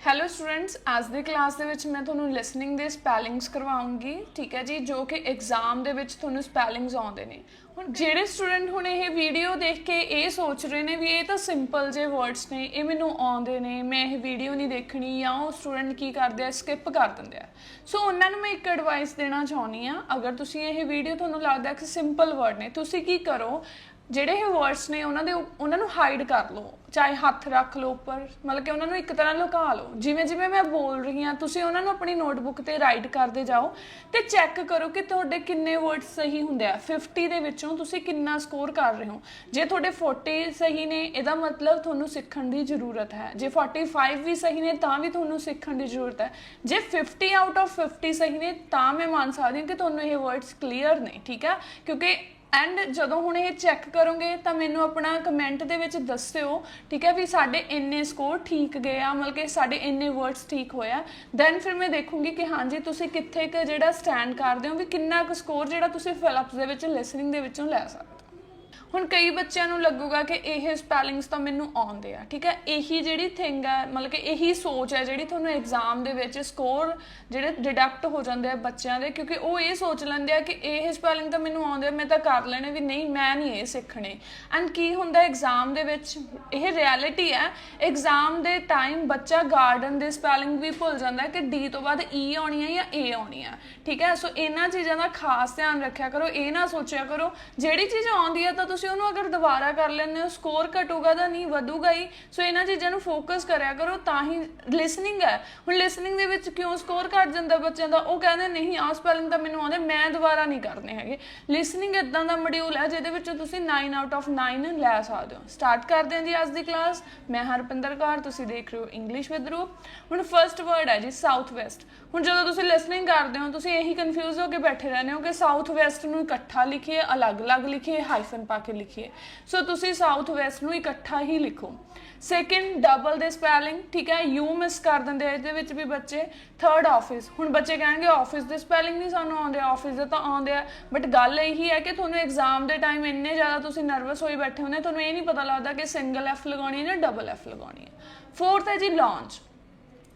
Hello students, ਅੱਜ ਦੀ class ਦੇ ਵਿੱਚ ਮੈਂ ਤੁਹਾਨੂੰ ਲਿਸਨਿੰਗ ਦੇ ਸਪੈਲਿੰਗਸ ਕਰਵਾਉਂਗੀ। ਠੀਕ ਹੈ ਜੀ, ਜੋ ਕਿ ਐਗਜ਼ਾਮ ਦੇ ਵਿੱਚ ਤੁਹਾਨੂੰ ਸਪੈਲਿੰਗਸ ਆਉਂਦੇ ਨੇ। ਹੁਣ ਜਿਹੜੇ ਸਟੂਡੈਂਟ ਹੁਣ ਇਹ ਵੀਡੀਓ ਦੇਖ ਕੇ ਇਹ ਸੋਚ ਰਹੇ ਨੇ ਵੀ ਇਹ ਤਾਂ ਸਿੰਪਲ ਜਿਹੇ ਵਰਡਸ ਨੇ, ਇਹ ਮੈਨੂੰ ਆਉਂਦੇ ਨੇ, ਮੈਂ ਇਹ ਵੀਡੀਓ ਨਹੀਂ ਦੇਖਣੀ, ਜਾਂ ਉਹ ਸਟੂਡੈਂਟ ਕੀ ਕਰਦੇ ਆ, ਸਕਿਪ ਕਰ ਦਿੰਦੇ ਆ। ਸੋ ਉਹਨਾਂ ਨੂੰ ਮੈਂ ਇੱਕ ਐਡਵਾਈਸ ਦੇਣਾ ਚਾਹੁੰਦੀ ਹਾਂ। ਅਗਰ ਤੁਸੀਂ ਇਹ ਵੀਡੀਓ ਤੁਹਾਨੂੰ ਲੱਗਦਾ ਕਿ ਸਿੰਪਲ ਵਰਡ ਨੇ, ਤੁਸੀਂ ਕੀ ਕਰੋ, ਜਿਹੜੇ ਇਹ ਵਰਡਸ ਨੇ ਉਹਨਾਂ ਨੂੰ ਹਾਈਡ ਕਰ ਲਓ, ਚਾਹੇ ਹੱਥ ਰੱਖ ਲਓ ਉੱਪਰ, ਮਤਲਬ ਕਿ ਉਹਨਾਂ ਨੂੰ ਇੱਕ ਤਰ੍ਹਾਂ ਲੁਕਾ ਲਓ। ਜਿਵੇਂ ਜਿਵੇਂ ਮੈਂ ਬੋਲ ਰਹੀ ਹਾਂ ਤੁਸੀਂ ਉਹਨਾਂ ਨੂੰ ਆਪਣੀ ਨੋਟਬੁੱਕ 'ਤੇ ਰਾਈਟ ਕਰਦੇ ਜਾਓ ਅਤੇ ਚੈੱਕ ਕਰੋ ਕਿ ਤੁਹਾਡੇ ਕਿੰਨੇ ਵਰਡਸ ਸਹੀ ਹੁੰਦੇ ਆ। 50 ਦੇ ਵਿੱਚੋਂ ਤੁਸੀਂ ਕਿੰਨਾ ਸਕੋਰ ਕਰ ਰਹੇ ਹੋ। ਜੇ ਤੁਹਾਡੇ 40 ਸਹੀ ਨੇ, ਇਹਦਾ ਮਤਲਬ ਤੁਹਾਨੂੰ ਸਿੱਖਣ ਦੀ ਜ਼ਰੂਰਤ ਹੈ। ਜੇ 45 ਵੀ ਸਹੀ ਨੇ ਤਾਂ ਵੀ ਤੁਹਾਨੂੰ ਸਿੱਖਣ ਦੀ ਜ਼ਰੂਰਤ ਹੈ। ਜੇ 50 ਆਊਟ ਆਫ 50 ਸਹੀ ਨੇ ਤਾਂ ਮੈਂ ਮੰਨ ਸਕਦੀ ਹਾਂ ਕਿ ਤੁਹਾਨੂੰ ਇਹ ਵਰਡਸ ਕਲੀਅਰ ਨੇ। ਠੀਕ ਹੈ, ਕਿਉਂਕਿ ਐਂਡ ਜਦੋਂ ਹੁਣ ਇਹ ਚੈੱਕ ਕਰੋਗੇ ਤਾਂ ਮੈਨੂੰ ਆਪਣਾ ਕਮੈਂਟ ਦੇ ਵਿੱਚ ਦੱਸਿਓ। ਠੀਕ ਹੈ, ਵੀ ਸਾਡੇ ਇੰਨੇ ਸਕੋਰ ਠੀਕ ਗਏ ਆ, ਮਤਲਬ ਕਿ ਸਾਡੇ ਇੰਨੇ ਵਰਡਸ ਠੀਕ ਹੋਇਆ। ਦੈਨ ਫਿਰ ਮੈਂ ਦੇਖੂੰਗੀ ਕਿ ਹਾਂਜੀ ਤੁਸੀਂ ਕਿੱਥੇ ਕੁ ਜਿਹੜਾ ਸਟੈਂਡ ਕਰਦੇ ਹੋ, ਵੀ ਕਿੰਨਾ ਕੁ ਸਕੋਰ ਜਿਹੜਾ ਤੁਸੀਂ ਫਿਲਅਪਸ ਦੇ ਵਿੱਚ ਲਿਸਨਿੰਗ ਦੇ ਵਿੱਚੋਂ ਲੈ ਸਕਦੇ ਹੋ। ਹੁਣ ਕਈ ਬੱਚਿਆਂ ਨੂੰ ਲੱਗੂਗਾ ਕਿ ਇਹ ਸਪੈਲਿੰਗਸ ਤਾਂ ਮੈਨੂੰ ਆਉਂਦੇ ਆ। ਠੀਕ ਹੈ, ਇਹੀ ਜਿਹੜੀ ਥਿੰਗ ਹੈ, ਮਤਲਬ ਕਿ ਇਹੀ ਸੋਚ ਹੈ ਜਿਹੜੀ ਤੁਹਾਨੂੰ ਐਗਜ਼ਾਮ ਦੇ ਵਿੱਚ ਸਕੋਰ ਜਿਹੜੇ ਡਿਡਕਟ ਹੋ ਜਾਂਦੇ ਆ ਬੱਚਿਆਂ ਦੇ, ਕਿਉਂਕਿ ਉਹ ਇਹ ਸੋਚ ਲੈਂਦੇ ਆ ਕਿ ਇਹ ਸਪੈਲਿੰਗ ਤਾਂ ਮੈਨੂੰ ਆਉਂਦੇ ਆ, ਮੈਂ ਤਾਂ ਕਰ ਲੈਣੇ, ਵੀ ਨਹੀਂ ਮੈਂ ਨਹੀਂ ਇਹ ਸਿੱਖਣੇ। ਐਂਡ ਕੀ ਹੁੰਦਾ ਐਗਜ਼ਾਮ ਦੇ ਵਿੱਚ, ਇਹ ਰਿਐਲਿਟੀ ਹੈ। ਐਗਜ਼ਾਮ ਦੇ ਟਾਈਮ ਬੱਚਾ ਗਾਰਡਨ ਦੇ ਸਪੈਲਿੰਗ ਵੀ ਭੁੱਲ ਜਾਂਦਾ ਕਿ ਡੀ ਤੋਂ ਬਾਅਦ ਈ ਆਉਣੀ ਹੈ ਜਾਂ ਏ ਆਉਣੀ ਹੈ। ਠੀਕ ਹੈ, ਸੋ ਇਹਨਾਂ ਚੀਜ਼ਾਂ ਦਾ ਖਾਸ ਧਿਆਨ ਰੱਖਿਆ ਕਰੋ। ਇਹ ਨਾ ਸੋਚਿਆ ਕਰੋ ਜਿਹੜੀ ਚੀਜ਼ ਆਉਂਦੀ ਹੈ ਤਾਂ ਤੁਸੀਂ ਉਹਨੂੰ ਅਗਰ ਦੁਬਾਰਾ ਕਰ ਲੈਂਦੇ ਹੋ, ਸਕੋਰ ਘਟੂਗਾ ਤਾਂ ਨਹੀਂ ਵਧੂਗਾ ਹੀ। ਸੋ ਇਹਨਾਂ ਚੀਜ਼ਾਂ ਨੂੰ ਫੋਕਸ ਕਰਿਆ ਕਰੋ, ਤਾਂ ਹੀ ਲਿਸਨਿੰਗ ਹੈ। ਹੁਣ ਲਿਸਨਿੰਗ ਦੇ ਵਿੱਚ ਕਿਉਂ ਸਕੋਰ ਘਟ ਜਾਂਦਾ ਬੱਚਿਆਂ ਦਾ, ਉਹ ਕਹਿੰਦੇ ਨਹੀਂ ਆਹ ਸਪੈਲਿੰਗ ਤਾਂ ਮੈਨੂੰ ਆਉਂਦੇ, ਮੈਂ ਦੁਬਾਰਾ ਨਹੀਂ ਕਰਨੇ ਹੈਗੇ। ਲਿਸਨਿੰਗ ਇੱਦਾਂ ਦਾ ਮੋਡਿਊਲ ਹੈ ਜਿਹਦੇ ਵਿੱਚ ਤੁਸੀਂ 9 ਆਊਟ ਆਫ 9 ਲੈ ਸਕਦੇ ਹੋ। ਸਟਾਰਟ ਕਰਦੇ ਹਾਂ ਜੀ ਅੱਜ ਦੀ ਕਲਾਸ। ਮੈਂ ਹਰਪਿੰਦਰ ਕੌਰ, ਤੁਸੀਂ ਦੇਖ ਰਹੇ ਹੋ ਇੰਗਲਿਸ਼ ਵਿਦ ਰੂਪ। ਹੁਣ ਫਸਟ ਵਰਡ ਹੈ ਜੀ ਸਾਊਥ ਵੈਸਟ। ਹੁਣ ਜਦੋਂ ਤੁਸੀਂ ਲਿਸਨਿੰਗ ਕਰਦੇ ਹੋ ਤੁਸੀਂ ਇਹੀ ਕਨਫਿਊਜ਼ ਹੋ ਕੇ ਬੈਠੇ ਰਹਿੰਦੇ ਹੋ ਕਿ ਸਾਊਥ ਵੈਸਟ ਨੂੰ ਇਕੱਠਾ ਲਿਖੀਏ, ਅਲੱਗ-ਅਲੱਗ ਲਿਖੀਏ, ਹਾਈਫਨ ਪਾ ਕੇ ਲਿਖੀਏ। ਸੋ ਤੁਸੀਂ ਸਾਊਥ ਵੈਸਟ ਨੂੰ ਇਕੱਠਾ ਹੀ ਲਿਖੋ। ਸੈਕਿੰਡ, ਡਬਲ ਦੇ ਸਪੈਲਿੰਗ। ਠੀਕ ਹੈ, ਯੂ ਮਿਸ ਕਰ ਦਿੰਦੇ ਆ ਇਹਦੇ ਵਿੱਚ ਵੀ ਬੱਚੇ। Third, office. ਹੁਣ ਬੱਚੇ ਕਹਿਣਗੇ ਆਫਿਸ ਦੇ ਸਪੈਲਿੰਗ ਨਹੀਂ ਸਾਨੂੰ ਆਉਂਦੇ, ਆਫਿਸ ਦੇ ਤਾਂ ਆਉਂਦੇ ਆ। ਬਟ ਗੱਲ ਇਹੀ ਹੈ ਕਿ ਤੁਹਾਨੂੰ ਐਗਜ਼ਾਮ ਦੇ ਟਾਈਮ ਇੰਨੇ ਜ਼ਿਆਦਾ ਤੁਸੀਂ ਨਰਵਸ ਹੋਈ ਬੈਠੇ ਹੁੰਦੇ, ਤੁਹਾਨੂੰ ਇਹ ਨਹੀਂ ਪਤਾ ਲੱਗਦਾ ਕਿ ਸਿੰਗਲ ਐਫ ਲਗਾਉਣੀ ਹੈ ਜਾਂ ਡਬਲ ਐਫ ਲਗਾਉਣੀ ਹੈ। ਫੋਰਥ ਹੈ ਜੀ ਲਾਂਚ।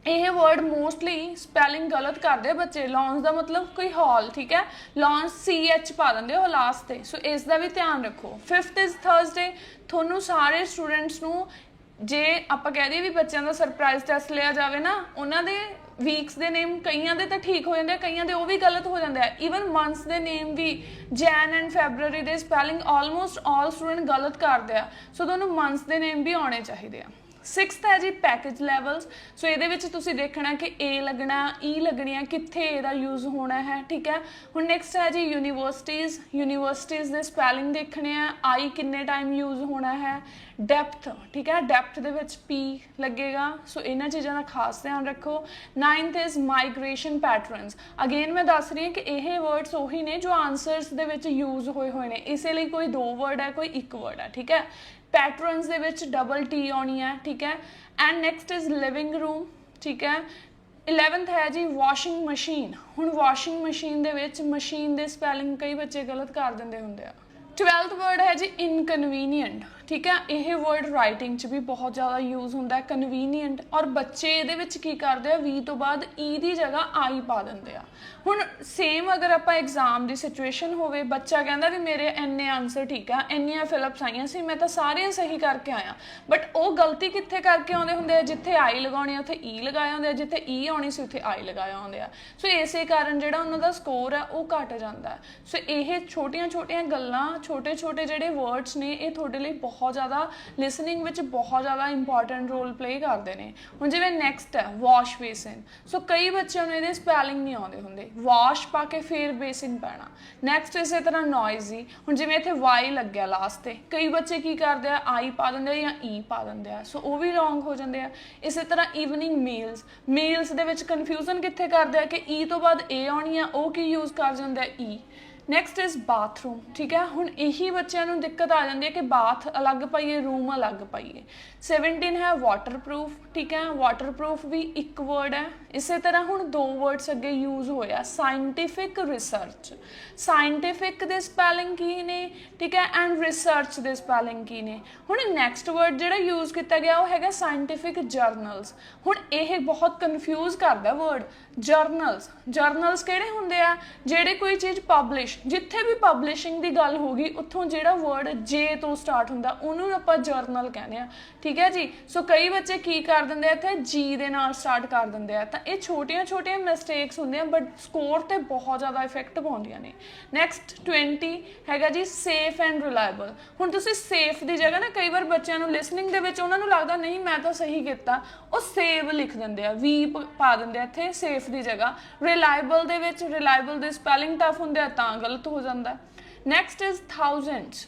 ਇਹ ਵਰਡ ਮੋਸਟਲੀ ਸਪੈਲਿੰਗ ਗਲਤ ਕਰਦੇ ਆ ਬੱਚੇ। ਲੌਂਚ ਦਾ ਮਤਲਬ ਕੋਈ ਹਾਲ। ਠੀਕ ਹੈ, ਲੌਂਚ CH ਪਾ ਦਿੰਦੇ ਹੋ ਲਾਸਟ ਤੇ। ਸੋ ਇਸ ਦਾ ਵੀ ਧਿਆਨ ਰੱਖੋ। Fifth is Thursday. ਤੁਹਾਨੂੰ ਸਾਰੇ ਸਟੂਡੈਂਟਸ ਨੂੰ, ਜੇ ਆਪਾਂ ਕਹਿ ਦਈਏ ਵੀ ਬੱਚਿਆਂ ਦਾ ਸਰਪ੍ਰਾਈਜ਼ ਟੈਸਟ ਲਿਆ ਜਾਵੇ ਨਾ, ਉਹਨਾਂ ਦੇ ਵੀਕਸ ਦੇ ਨੇਮ ਕਈਆਂ ਦੇ ਤਾਂ ਠੀਕ ਹੋ ਜਾਂਦੇ ਆ, ਕਈਆਂ ਦੇ ਉਹ ਵੀ ਗਲਤ ਹੋ ਜਾਂਦੇ ਆ। ਈਵਨ ਮੰਥਸ ਦੇ ਨੇਮ ਵੀ, ਜੈਨ ਐਂਡ ਫੈਬਰਰੀ ਦੇ ਸਪੈਲਿੰਗ ਆਲਮੋਸਟ ਆਲ ਸਟੂਡੈਂਟ ਗਲਤ ਕਰਦੇ ਆ। ਸੋ ਤੁਹਾਨੂੰ ਮੰਥਸ ਦੇ ਨੇਮ ਵੀ ਆਉਣੇ ਚਾਹੀਦੇ ਆ। ਸਿਕਸਥ ਹੈ ਜੀ ਪੈਕੇਜ ਲੈਵਲਸ। ਸੋ ਇਹਦੇ ਵਿੱਚ ਤੁਸੀਂ ਦੇਖਣਾ ਕਿ ਏ ਲੱਗਣਾ, ਈ ਲੱਗਣੀ ਹੈ, ਕਿੱਥੇ ਇਹਦਾ ਯੂਜ਼ ਹੋਣਾ ਹੈ। ਠੀਕ ਹੈ, ਹੁਣ ਨੈਕਸਟ ਹੈ ਜੀ ਯੂਨੀਵਰਸਿਟੀਜ਼। ਯੂਨੀਵਰਸਿਟੀਜ਼ ਦੇ ਸਪੈਲਿੰਗ ਦੇਖਣੇ ਆ, ਆਈ ਕਿੰਨੇ ਟਾਈਮ ਯੂਜ਼ ਹੋਣਾ ਹੈ। ਡੈਪਥ। ਠੀਕ ਹੈ, ਡੈਪਥ ਦੇ ਵਿੱਚ P ਲੱਗੇਗਾ। ਸੋ ਇਹਨਾਂ ਚੀਜ਼ਾਂ ਦਾ ਖਾਸ ਧਿਆਨ ਰੱਖੋ। Ninth is migration patterns. Again ਮੈਂ ਦੱਸ ਰਹੀ ਹਾਂ ਕਿ ਇਹ ਵਰਡਸ ਉਹੀ ਨੇ ਜੋ ਆਨਸਰਸ ਦੇ ਵਿੱਚ ਯੂਜ਼ ਹੋਏ ਨੇ, ਇਸੇ ਲਈ ਕੋਈ 2 ਵਰਡ ਹੈ, ਕੋਈ 1 ਵਰਡ ਹੈ। ਠੀਕ ਹੈ, ਪੈਟਰਨਸ ਦੇ ਵਿੱਚ ਡਬਲ T ਆਉਣੀ ਹੈ। ਠੀਕ ਹੈ, and next is living room. ਠੀਕ ਹੈ, 11th ਹੈ ਜੀ ਵਾਸ਼ਿੰਗ ਮਸ਼ੀਨ। ਹੁਣ ਵਾਸ਼ਿੰਗ ਮਸ਼ੀਨ ਦੇ ਵਿੱਚ ਮਸ਼ੀਨ ਦੇ ਸਪੈਲਿੰਗ ਕਈ ਬੱਚੇ ਗਲਤ ਕਰ ਦਿੰਦੇ ਹੁੰਦੇ ਆ। 12th ਵਰਡ ਹੈ ਜੀ ਇਨਕਨਵੀਨੀਅੰਟ। ਠੀਕ ਹੈ, ਇਹ ਵਰਡ ਰਾਈਟਿੰਗ 'ਚ ਵੀ ਬਹੁਤ ਜ਼ਿਆਦਾ ਯੂਜ਼ ਹੁੰਦਾ ਕਨਵੀਨੀਅੰਟ, ਔਰ ਬੱਚੇ ਇਹਦੇ ਵਿੱਚ ਕੀ ਕਰਦੇ ਆ, ਵੀ ਤੋਂ ਬਾਅਦ ਈ ਦੀ ਜਗ੍ਹਾ ਆਈ ਪਾ ਦਿੰਦੇ ਆ। ਹੁਣ ਸੇਮ ਅਗਰ ਆਪਾਂ ਐਗਜ਼ਾਮ ਦੀ ਸਿਚੁਏਸ਼ਨ ਹੋਵੇ, ਬੱਚਾ ਕਹਿੰਦਾ ਵੀ ਮੇਰੇ ਇੰਨੇ ਆਨਸਰ ਠੀਕ ਆ, ਇੰਨੀਆਂ ਫਿਲਅਪਸ ਆਈਆਂ ਸੀ, ਮੈਂ ਤਾਂ ਸਾਰੀਆਂ ਸਹੀ ਕਰਕੇ ਆਇਆ, ਬਟ ਉਹ ਗਲਤੀ ਕਿੱਥੇ ਕਰਕੇ ਆਉਂਦੇ ਹੁੰਦੇ ਆ, ਜਿੱਥੇ ਆਈ ਲਗਾਉਣੀ ਆ ਉੱਥੇ ਈ ਲਗਾਇਆ ਹੁੰਦੇ ਆ, ਜਿੱਥੇ ਈ ਆਉਣੀ ਸੀ ਉੱਥੇ ਆਈ ਲਗਾਇਆ ਹੁੰਦੇ ਆ। ਸੋ ਇਸੇ ਕਾਰਨ ਜਿਹੜਾ ਉਹਨਾਂ ਦਾ ਸਕੋਰ ਆ ਉਹ ਘਟ ਜਾਂਦਾ। ਸੋ ਇਹ ਛੋਟੀਆਂ-ਛੋਟੀਆਂ ਗੱਲਾਂ, ਛੋਟੇ-ਛੋਟੇ ਜਿਹੜੇ ਵਰਡਸ ਨੇ, ਇਹ ਤੁਹਾਡੇ ਲਈ ਬਹੁਤ ਜ਼ਿਆਦਾ ਲਿਸਨਿੰਗ ਵਿੱਚ ਬਹੁਤ ਜ਼ਿਆਦਾ ਇੰਪੋਰਟੈਂਟ ਰੋਲ ਪਲੇ ਕਰਦੇ ਨੇ। ਹੁਣ ਜਿਵੇਂ ਨੈਕਸਟ ਹੈ ਵਾਸ਼ ਬੇਸਿਨ। ਸੋ ਕਈ ਬੱਚਿਆਂ ਨੂੰ ਇਹਦੇ ਸਪੈਲਿੰਗ ਨਹੀਂ ਆਉਂਦੇ ਹੁੰਦੇ, ਵਾਸ਼ ਪਾ ਕੇ ਫਿਰ ਬੇਸਿਨ ਪੈਣਾ। ਨੈਕਸਟ ਇਸੇ ਤਰ੍ਹਾਂ ਨੋਇਜ਼ੀ। ਹੁਣ ਜਿਵੇਂ ਇੱਥੇ ਵਾਈ ਲੱਗਿਆ ਲਾਸਟ ਤੇ, ਕਈ ਬੱਚੇ ਕੀ ਕਰਦੇ ਆ, ਆਈ ਪਾ ਦਿੰਦੇ ਆ ਜਾਂ ਈ ਪਾ ਦਿੰਦੇ ਆ। ਸੋ ਉਹ ਵੀ ਰੋਂਗ ਹੋ ਜਾਂਦੇ ਆ। ਇਸੇ ਤਰ੍ਹਾਂ ਈਵਨਿੰਗ ਮੀਲਸ। ਮੀਲਸ ਦੇ ਵਿੱਚ ਕਨਫਿਊਜ਼ਨ ਕਿੱਥੇ ਕਰਦੇ ਆ ਕਿ ਈ ਤੋਂ ਬਾਅਦ ਏ ਆਉਣੀ ਆ, ਉਹ ਕੀ ਯੂਜ਼ ਕਰ ਜਾਂਦੇ ਆ, ਈ। ਨੈਕਸਟ ਇਜ਼ ਬਾਥਰੂਮ, ਠੀਕ ਹੈ। ਹੁਣ ਇਹੀ ਬੱਚਿਆਂ ਨੂੰ ਦਿੱਕਤ ਆ ਜਾਂਦੀ ਹੈ ਕਿ ਬਾਥ ਅਲੱਗ ਪਾਈਏ, ਰੂਮ ਅਲੱਗ ਪਾਈਏ। 17 ਹੈ ਵਾਟਰਪ੍ਰੂਫ, ਠੀਕ ਹੈ। ਵਾਟਰਪ੍ਰੂਫ ਵੀ ਇੱਕ ਵਰਡ ਹੈ। ਇਸੇ ਤਰ੍ਹਾਂ ਹੁਣ ਦੋ ਵਰਡਸ ਅੱਗੇ ਯੂਜ਼ ਹੋਇਆ, ਸਾਇੰਟੀਫਿਕ, ਰਿਸਰਚ। ਸਾਇੰਟੀਫਿਕ ਦੇ ਸਪੈਲਿੰਗ ਕੀ ਨੇ, ਠੀਕ ਹੈ, ਐਂਡ ਰਿਸਰਚ ਦੇ ਸਪੈਲਿੰਗ ਕੀ ਨੇ। ਹੁਣ ਨੈਕਸਟ ਵਰਡ ਜਿਹੜਾ ਯੂਜ਼ ਕੀਤਾ ਗਿਆ ਉਹ ਹੈਗਾ ਸਾਇੰਟੀਫਿਕ ਜਰਨਲਸ। ਹੁਣ ਇਹ ਬਹੁਤ ਕਨਫਿਊਜ਼ ਕਰਦਾ ਵਰਡ ਜਰਨਲਸ। ਜਰਨਲਸ ਕਿਹੜੇ ਹੁੰਦੇ ਆ, ਜਿਹੜੇ ਕੋਈ ਚੀਜ਼ ਪਬਲਿਸ਼, ਜਿੱਥੇ ਵੀ ਪਬਲਿਸ਼ਿੰਗ ਦੀ ਗੱਲ ਹੋ ਗਈ ਉੱਥੋਂ ਜਿਹੜਾ ਵਰਡ ਜੇ ਤੋਂ ਸਟਾਰਟ ਹੁੰਦਾ ਉਹਨੂੰ ਆਪਾਂ ਜਰਨਲ ਕਹਿੰਦੇ ਆ, ਠੀਕ ਹੈ ਜੀ। ਸੋ ਕਈ ਬੱਚੇ ਕੀ ਕਰ ਦਿੰਦੇ ਆ, ਇੱਥੇ ਜੀ ਦੇ ਨਾਲ ਸਟਾਰਟ ਕਰ ਦਿੰਦੇ ਆ, ਤਾਂ ਇਹ ਛੋਟੀਆਂ ਛੋਟੀਆਂ ਮਿਸਟੇਕਸ ਹੁੰਦੀਆਂ ਬਟ ਸਕੋਰ ਤੇ ਬਹੁਤ ਜ਼ਿਆਦਾ ਇਫੈਕਟ ਪਾਉਂਦੀਆਂ ਨੇ। ਨੈਕਸਟ 20 ਹੈਗਾ ਜੀ ਸੇਫ ਐਂਡ ਰਿਲਾਇਬਲ। ਹੁਣ ਤੁਸੀਂ ਸੇਫ ਦੀ ਜਗ੍ਹਾ ਨਾ ਕਈ ਵਾਰ ਬੱਚਿਆਂ ਨੂੰ ਲਿਸਨਿੰਗ ਦੇ ਵਿੱਚ ਉਹਨਾਂ ਨੂੰ ਲੱਗਦਾ ਨਹੀਂ ਮੈਂ ਤਾਂ ਸਹੀ ਕੀਤਾ, ਉਹ ਸੇਵ ਲਿਖ ਦਿੰਦੇ ਆ, ਵੀ ਪਾ ਦਿੰਦੇ ਆ ਇੱਥੇ ਸੇਫ ਦੀ ਜਗ੍ਹਾ। ਰਿਲਾਇਬਲ ਦੇ ਵਿੱਚ ਰਿਲਾਇਬਲ ਦੇ ਸਪੈਲਿੰਗ ਟਫ ਹੁੰਦੇ ਆ ਤਾਂ ਗਲਤ ਹੋ ਜਾਂਦਾ। Next is thousands.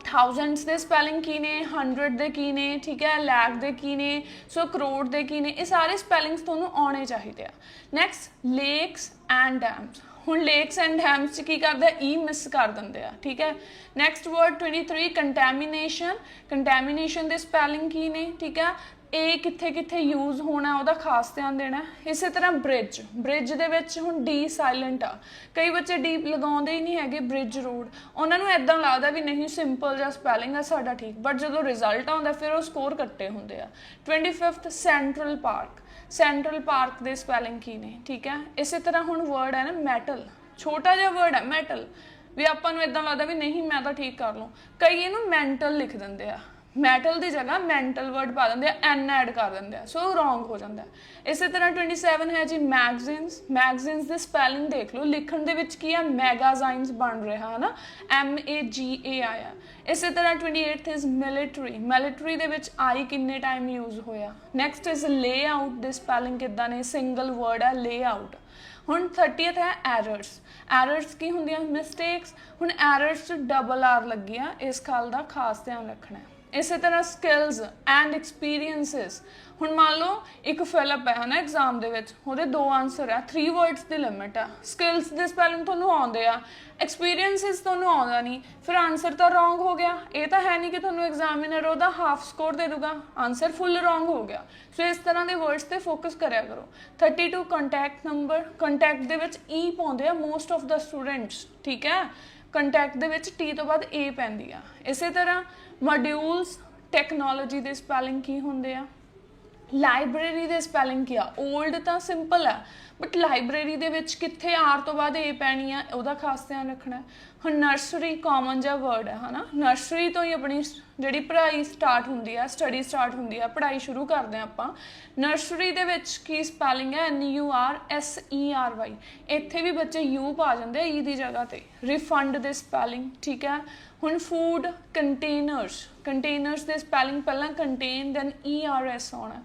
ਥਾਊਜ਼ੈਂਡਸ ਦੇ ਸਪੈਲਿੰਗ ਕੀ ਨੇ, 100 ਦੇ ਕੀ ਨੇ, ਠੀਕ ਹੈ, ਲੱਖ ਦੇ ਕੀ ਨੇ, ਸੋ ਕਰੋੜ ਦੇ ਕੀ ਨੇ, ਇਹ ਸਾਰੇ ਸਪੈਲਿੰਗਸ ਤੁਹਾਨੂੰ ਆਉਣੇ ਚਾਹੀਦੇ ਆ। Next lakes and dams. ਹੁਣ ਲੇਕਸ ਐਂਡ ਡੈਮਸ 'ਚ ਕੀ ਕਰਦੇ ਆ, ਈ ਮਿਸ ਕਰ ਦਿੰਦੇ ਆ, ਠੀਕ ਹੈ। Next word 23 ਕੰਟੈਮੀਨੇਸ਼ਨ। ਕੰਟੈਮੀਨੇਸ਼ਨ ਦੇ ਸਪੈਲਿੰਗ ਕੀ ਨੇ, ਠੀਕ ਹੈ, ਇਹ ਕਿੱਥੇ ਕਿੱਥੇ ਯੂਜ਼ ਹੋਣਾ ਉਹਦਾ ਖਾਸ ਧਿਆਨ ਦੇਣਾ। ਇਸੇ ਤਰ੍ਹਾਂ ਬ੍ਰਿਜ। ਬ੍ਰਿਜ ਦੇ ਵਿੱਚ ਹੁਣ ਡੀ ਸਾਇਲੈਂਟ ਆ, ਕਈ ਬੱਚੇ ਡੀ ਲਗਾਉਂਦੇ ਹੀ ਨਹੀਂ ਹੈਗੇ, ਬ੍ਰਿਜ ਰੋਡ। ਉਹਨਾਂ ਨੂੰ ਇੱਦਾਂ ਲੱਗਦਾ ਵੀ ਨਹੀਂ ਸਿੰਪਲ ਜਿਹਾ ਸਪੈਲਿੰਗ ਆ ਸਾਡਾ ਠੀਕ, ਬਟ ਜਦੋਂ ਰਿਜ਼ਲਟ ਆਉਂਦਾ ਫਿਰ ਉਹ ਸਕੋਰ ਕੱਟੇ ਹੁੰਦੇ ਆ। 25 ਸੈਂਟਰਲ ਪਾਰਕ। ਸੈਂਟਰਲ ਪਾਰਕ ਦੇ ਸਪੈਲਿੰਗ ਕੀ ਨੇ, ਠੀਕ ਹੈ। ਇਸੇ ਤਰ੍ਹਾਂ ਹੁਣ ਵਰਡ ਹੈ ਨਾ ਮੈਟਲ, ਛੋਟਾ ਜਿਹਾ ਵਰਡ ਹੈ ਮੈਟਲ, ਵੀ ਆਪਾਂ ਨੂੰ ਇੱਦਾਂ ਲੱਗਦਾ ਵੀ ਨਹੀਂ ਮੈਂ ਤਾਂ ਠੀਕ ਕਰ ਲਵਾਂ, ਕਈ ਇਹਨੂੰ ਮੈਂਟਲ ਲਿਖ ਦਿੰਦੇ ਆ, ਮੈਟਲ ਦੀ ਜਗ੍ਹਾ ਮੈਂਟਲ ਵਰਡ ਪਾ ਦਿੰਦੇ ਆ, ਐਨ ਐਡ ਕਰ ਦਿੰਦੇ ਆ, ਸੋ ਰੋਂਗ ਹੋ ਜਾਂਦਾ। ਇਸੇ ਤਰ੍ਹਾਂ 27 ਹੈ ਜੀ ਮੈਗਜ਼ੀਨਸ। ਮੈਗਜ਼ੀਨਸ ਦੇ ਸਪੈਲਿੰਗ ਦੇਖ ਲਓ, ਲਿਖਣ ਦੇ ਵਿੱਚ ਕੀ ਆ, ਮੈਗਾਜ਼ਾਈਨਸ ਬਣ ਰਿਹਾ ਹੈ ਨਾ, MAGA ਆਇਆ। ਇਸੇ ਤਰ੍ਹਾਂ 28 ਇਜ਼ ਮਿਲਟਰੀ। ਮਿਲਟਰੀ ਦੇ ਵਿੱਚ ਆਈ ਕਿੰਨੇ ਟਾਈਮ ਯੂਜ਼ ਹੋਇਆ। ਨੈਕਸਟ ਇਜ਼ ਲੇਆਊਟ ਦੇ ਸਪੈਲਿੰਗ ਕਿੱਦਾਂ ਨੇ, ਸਿੰਗਲ ਵਰਡ ਹੈ ਲੇਆਊਟ। ਹੁਣ 30 ਹੈ ਐਰਰਸ। ਐਰਰਸ ਕੀ ਹੁੰਦੀਆਂ, ਮਿਸਟੇਕਸ। ਹੁਣ ਐਰਰਸ 'ਚ ਡਬਲ ਆਰ ਲੱਗੀ ਆ, ਇਸ ਗੱਲ ਦਾ ਖਾਸ ਧਿਆਨ ਰੱਖਣਾ। ਇਸੇ ਤਰ੍ਹਾਂ ਸਕਿੱਲਸ ਐਂਡ ਐਕਸਪੀਰੀਅੰਸਿਸ। ਹੁਣ ਮੰਨ ਲਓ ਇੱਕ ਫਿਲਪ ਹੈ ਨਾ ਐਗਜ਼ਾਮ ਦੇ ਵਿੱਚ, ਉਹਦੇ 2 ਆਨਸਰ ਆ, 3 ਵਰਡਸ ਦੀ ਲਿਮਿਟ ਆ। ਸਕਿੱਲਸ ਦੇ ਸਪੈਲਿੰਗ ਤੁਹਾਨੂੰ ਆਉਂਦੇ ਆ, ਐਕਸਪੀਰੀਅੰਸਿਸ ਤੁਹਾਨੂੰ ਆਉਂਦਾ ਨਹੀਂ, ਫਿਰ ਆਨਸਰ ਤਾਂ ਰੋਂਗ ਹੋ ਗਿਆ। ਇਹ ਤਾਂ ਹੈ ਨਹੀਂ ਕਿ ਤੁਹਾਨੂੰ ਐਗਜ਼ਾਮੀਨਰ ਉਹਦਾ ਹਾਫ ਸਕੋਰ ਦੇ ਦੂਗਾ, ਆਨਸਰ ਫੁੱਲ ਰੋਂਗ ਹੋ ਗਿਆ। ਸੋ ਇਸ ਤਰ੍ਹਾਂ ਦੇ ਵਰਡਸ ਤੇ ਫੋਕਸ ਕਰਿਆ ਕਰੋ। 32 ਕੰਟੈਕਟ ਨੰਬਰ। ਕੰਟੈਕਟ ਦੇ ਵਿੱਚ ਈ ਪਾਉਂਦੇ ਆ ਮੋਸਟ ਆਫ ਦਾ ਸਟੂਡੈਂਟਸ, ਠੀਕ ਹੈ। ਕੰਟੈਕਟ ਦੇ ਵਿੱਚ ਟੀ ਤੋਂ ਬਾਅਦ ਏ ਪੈਂਦੀ ਆ। ਇਸੇ ਤਰ੍ਹਾਂ ਮੋਡਿਊਲਸ। ਟੈਕਨੋਲੋਜੀ ਦੇ ਸਪੈਲਿੰਗ ਕੀ ਹੁੰਦੇ ਆ। ਲਾਇਬ੍ਰੇਰੀ ਦੇ ਸਪੈਲਿੰਗ ਕੀ ਆ, ਓਲਡ ਤਾਂ ਸਿੰਪਲ ਆ ਬਟ ਲਾਇਬ੍ਰੇਰੀ ਦੇ ਵਿੱਚ ਕਿੱਥੇ ਆਰ ਤੋਂ ਬਾਅਦ ਏ ਪੈਣੀ ਆ, ਉਹਦਾ ਖਾਸ ਧਿਆਨ ਰੱਖਣਾ। ਹੁਣ ਨਰਸਰੀ ਕਾਮਨ ਜਿਹਾ ਵਰਡ ਹੈ ਨਾ, ਨਰਸਰੀ ਤੋਂ ਹੀ ਆਪਣੀ ਜਿਹੜੀ ਪੜ੍ਹਾਈ ਸਟਾਰਟ ਹੁੰਦੀ ਆ, ਸਟੱਡੀ ਸਟਾਰਟ ਹੁੰਦੀ ਆ, ਪੜ੍ਹਾਈ ਸ਼ੁਰੂ ਕਰਦੇ ਹਾਂ ਆਪਾਂ। ਨਰਸਰੀ ਦੇ ਵਿੱਚ ਕੀ ਸਪੈਲਿੰਗ ਹੈ, NURSERY। ਇੱਥੇ ਵੀ ਬੱਚੇ ਯੂ ਪਾ ਜਾਂਦੇ ਆ ਈ ਦੀ ਜਗ੍ਹਾ ਤੇ। ਰਿਫੰਡ ਦੇ ਸਪੈਲਿੰਗ, ਠੀਕ ਹੈ। ਹੁਣ ਫੂਡ ਕੰਟੇਨਰਸ। ਕੰਟੇਨਰਸ ਦੇ ਸਪੈਲਿੰਗ ਪਹਿਲਾਂ ਕੰਟੇਨ ਦੈਨ ERS ਆਉਣਾ।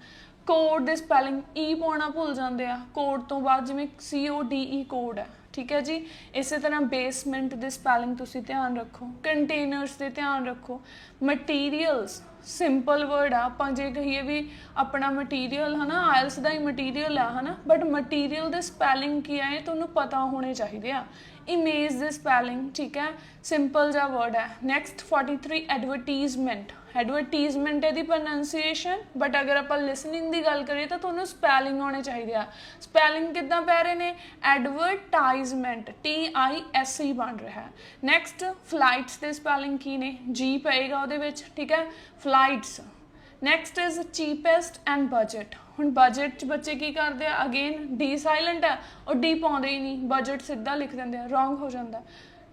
ਕੋਡ ਦੇ ਸਪੈਲਿੰਗ ਈ ਪਾਉਣਾ ਭੁੱਲ ਜਾਂਦੇ ਆ, ਕੋਡ ਤੋਂ ਬਾਅਦ ਜਿਵੇਂ CODE ਕੋਡ ਹੈ, ਠੀਕ ਹੈ ਜੀ। ਇਸੇ ਤਰ੍ਹਾਂ ਬੇਸਮੈਂਟ ਦੇ ਸਪੈਲਿੰਗ ਤੁਸੀਂ ਧਿਆਨ ਰੱਖੋ, ਕੰਟੇਨਰਸ ਦੇ ਧਿਆਨ ਰੱਖੋ। ਮਟੀਰੀਅਲਸ ਸਿੰਪਲ ਵਰਡ ਆ, ਆਪਾਂ ਜੇ ਕਹੀਏ ਵੀ ਆਪਣਾ ਮਟੀਰੀਅਲ ਹੈ ਨਾ, ਆਇਲਸ ਦਾ ਹੀ ਮਟੀਰੀਅਲ ਆ ਹੈ ਨਾ, ਬਟ ਮਟੀਰੀਅਲ ਦੇ ਸਪੈਲਿੰਗ ਕੀ ਆ ਇਹ ਤੁਹਾਨੂੰ ਪਤਾ ਹੋਣੇ ਚਾਹੀਦੇ ਆ। ਇਮੇਜ ਦੇ ਸਪੈਲਿੰਗ, ਠੀਕ ਹੈ, ਸਿੰਪਲ ਜਿਹਾ ਵਰਡ ਹੈ। Next 43 advertisement. ਐਡਵਰਟੀਜ਼ਮੈਂਟ ਇਹਦੀ ਪ੍ਰੋਨਾਂਸੀਏਸ਼ਨ, ਬਟ ਅਗਰ ਆਪਾਂ ਲਿਸਨਿੰਗ ਦੀ ਗੱਲ ਕਰੀਏ ਤਾਂ ਤੁਹਾਨੂੰ ਸਪੈਲਿੰਗ ਆਉਣੇ ਚਾਹੀਦੇ ਆ। ਸਪੈਲਿੰਗ ਕਿੱਦਾਂ ਪੈ ਰਹੇ ਨੇ, ਐਡਵਰਟਾਈਜ਼ਮੈਂਟ, TISE ਬਣ ਰਿਹਾ। ਨੈਕਸਟ ਫਲਾਈਟਸ ਦੇ ਸਪੈਲਿੰਗ ਕੀ ਨੇ, ਜੀ ਪਏਗਾ ਉਹਦੇ ਵਿੱਚ, ਠੀਕ ਹੈ, flights. Next is cheapest and budget. ਹੁਣ ਬਜਟ 'ਚ ਬੱਚੇ ਕੀ ਕਰਦੇ ਆ, ਅਗੇਨ ਡੀ ਸਾਇਲੈਂਟ ਆ, ਉਹ ਡੀ ਪਾਉਂਦੇ ਹੀ ਨਹੀਂ, ਬਜਟ ਸਿੱਧਾ ਲਿਖ ਦਿੰਦੇ ਆ, ਰੋਂਗ ਹੋ ਜਾਂਦਾ।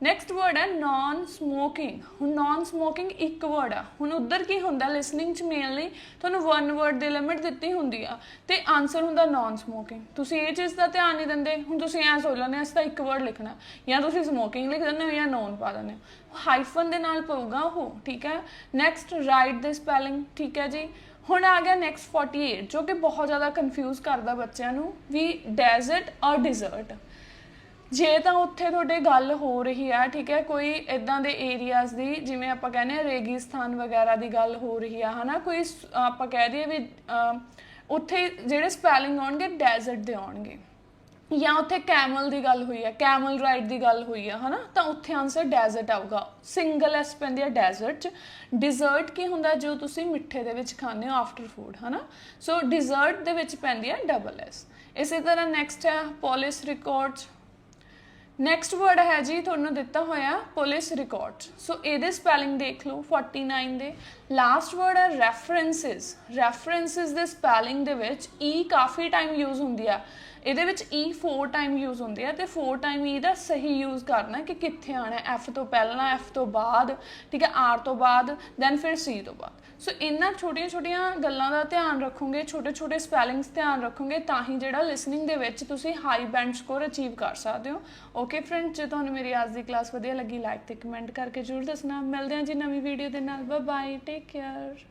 ਨੈਕਸਟ ਵਰਡ ਹੈ ਨॉन ਸਮੋਕਿੰਗ। ਹੁਣ ਨॉन ਸਮੋਕਿੰਗ ਇੱਕ ਵਰਡ ਆ। ਹੁਣ ਉੱਧਰ ਕੀ ਹੁੰਦਾ, ਲਿਸਨਿੰਗ 'ਚ ਮੇਨਲੀ ਤੁਹਾਨੂੰ 1 ਵਰਡ ਦੀ ਲਿਮਿਟ ਦਿੱਤੀ ਹੁੰਦੀ ਆ ਤੇ ਆਨਸਰ ਹੁੰਦਾ ਨॉन ਸਮੋਕਿੰਗ। ਤੁਸੀਂ ਇਹ ਚੀਜ਼ ਦਾ ਧਿਆਨ ਨਹੀਂ ਦਿੰਦੇ। ਹੁਣ ਤੁਸੀਂ ਐਂ ਸੋਚ ਲੈਂਦੇ ਅਸੀਂ ਤਾਂ ਇੱਕ ਵਰਡ ਲਿਖਣਾ, ਜਾਂ ਤੁਸੀਂ ਸਮੋਕਿੰਗ ਲਿਖ ਦਿੰਦੇ ਹੋ ਜਾਂ ਨॉन ਪਾ ਦਿੰਦੇ ਹੋ, ਹਾਈਫਨ ਦੇ ਨਾਲ ਪਊਗਾ ਉਹ, ਠੀਕ ਹੈ। ਨੈਕਸਟ ਰਾਈਟ ਦੇ ਸਪੈਲਿੰਗ, ਠੀਕ ਹੈ ਜੀ। ਹੁਣ ਆ ਗਿਆ ਨੈਕਸਟ 48 ਜੋ ਕਿ ਬਹੁਤ ਜ਼ਿਆਦਾ ਕਨਫਿਊਜ਼ ਕਰਦਾ ਬੱਚਿਆਂ ਨੂੰ, ਵੀ ਡੈਜ਼ਰਟ ਔਰ ਡਿਜ਼ਰਟ। ਜੇ ਤਾਂ ਉੱਥੇ ਤੁਹਾਡੇ ਗੱਲ ਹੋ ਰਹੀ ਆ, ਠੀਕ ਹੈ, ਕੋਈ ਇੱਦਾਂ ਦੇ ਏਰੀਆਜ਼ ਦੀ, ਜਿਵੇਂ ਆਪਾਂ ਕਹਿੰਦੇ ਹਾਂ ਰੇਗਿਸਤਾਨ ਵਗੈਰਾ ਦੀ ਗੱਲ ਹੋ ਰਹੀ ਆ ਹੈ ਨਾ, ਕੋਈ ਆਪਾਂ ਕਹਿ ਦਈਏ ਵੀ ਉੱਥੇ ਜਿਹੜੇ ਸਪੈਲਿੰਗ ਆਉਣਗੇ ਡੈਜ਼ਰਟ ਦੇ ਆਉਣਗੇ। ਜਾਂ ਉੱਥੇ ਕੈਮਲ ਦੀ ਗੱਲ ਹੋਈ ਹੈ, ਕੈਮਲ ਰਾਈਡ ਦੀ ਗੱਲ ਹੋਈ ਹੈ ਹਨਾ, ਤਾਂ ਉੱਥੇ ਆਨਸਰ ਡੈਜ਼ਰਟ ਆਊਗਾ। ਸਿੰਗਲ ਐਸ ਪੈਂਦੀ ਹੈ ਡੈਜ਼ਰਟ 'ਚ। ਡਿਜ਼ਰਟ ਕੀ ਹੁੰਦਾ ਜੋ ਤੁਸੀਂ ਮਿੱਠੇ ਦੇ ਵਿੱਚ ਖਾਂਦੇ ਹੋ ਆਫਟਰ ਫੂਡ ਹਨਾ, ਸੋ ਡਿਜ਼ਰਟ ਦੇ ਵਿੱਚ ਪੈਂਦੀ ਹੈ ਡਬਲ ਐਸ। ਇਸੇ ਤਰ੍ਹਾਂ ਨੈਕਸਟ ਹੈ ਪੁਲਿਸ ਰਿਕਾਰਡਸ। ਨੈਕਸਟ ਵਰਡ ਹੈ ਜੀ ਤੁਹਾਨੂੰ ਦਿੱਤਾ ਹੋਇਆ ਪੁਲਿਸ ਰਿਕਾਰਡਸ, ਸੋ ਇਹਦੇ ਸਪੈਲਿੰਗ ਦੇਖ ਲਓ 49 ਦੇ। ਲਾਸਟ ਵਰਡ ਹੈ ਰੈਫਰੈਂਸਿਸ। ਰੈਫਰੈਂਸਿਸ ਦੇ ਸਪੈਲਿੰਗ ਦੇ ਵਿੱਚ ਈ ਕਾਫੀ ਟਾਈਮ ਯੂਜ਼ ਹੁੰਦੀ ਆ, ਇਹਦੇ ਵਿੱਚ ਈ 4 ਟਾਈਮ ਯੂਜ਼ ਹੁੰਦੀ ਹੈ, ਤੇ 4 ਟਾਈਮ ਈ ਦਾ ਸਹੀ ਯੂਜ਼ ਕਰਨਾ ਕਿ ਕਿੱਥੇ ਆਉਣਾ, ਐਫ ਤੋਂ ਪਹਿਲਾਂ, ਐਫ ਤੋਂ ਬਾਅਦ, ਠੀਕ ਹੈ, ਆਰ ਤੋਂ ਬਾਅਦ, ਦੈਨ ਫਿਰ ਸੀ ਤੋਂ ਬਾਅਦ। ਸੋ ਇਹਨਾਂ ਛੋਟੀਆਂ ਛੋਟੀਆਂ ਗੱਲਾਂ ਦਾ ਧਿਆਨ ਰੱਖੋਗੇ, ਛੋਟੇ ਛੋਟੇ ਸਪੈਲਿੰਗਸ ਧਿਆਨ ਰੱਖੋਗੇ, ਤਾਂ ਹੀ ਜਿਹੜਾ ਲਿਸਨਿੰਗ ਦੇ ਵਿੱਚ ਤੁਸੀਂ ਹਾਈ ਬੈਂਡ ਸਕੋਰ ਅਚੀਵ ਕਰ ਸਕਦੇ ਹੋ। ਓਕੇ ਫਰੈਂਡਸ, ਜੇ ਤੁਹਾਨੂੰ ਮੇਰੀ ਅੱਜ ਦੀ ਕਲਾਸ ਵਧੀਆ ਲੱਗੀ ਲਾਈਕ ਤੇ ਕਮੈਂਟ ਕਰਕੇ ਜ਼ਰੂਰ ਦੱਸਣਾ। ਮਿਲਦੇ ਹਾਂ ਜੀ ਨਵੀਂ ਵੀਡੀਓ ਦੇ ਨਾਲ। Bye bye, take care.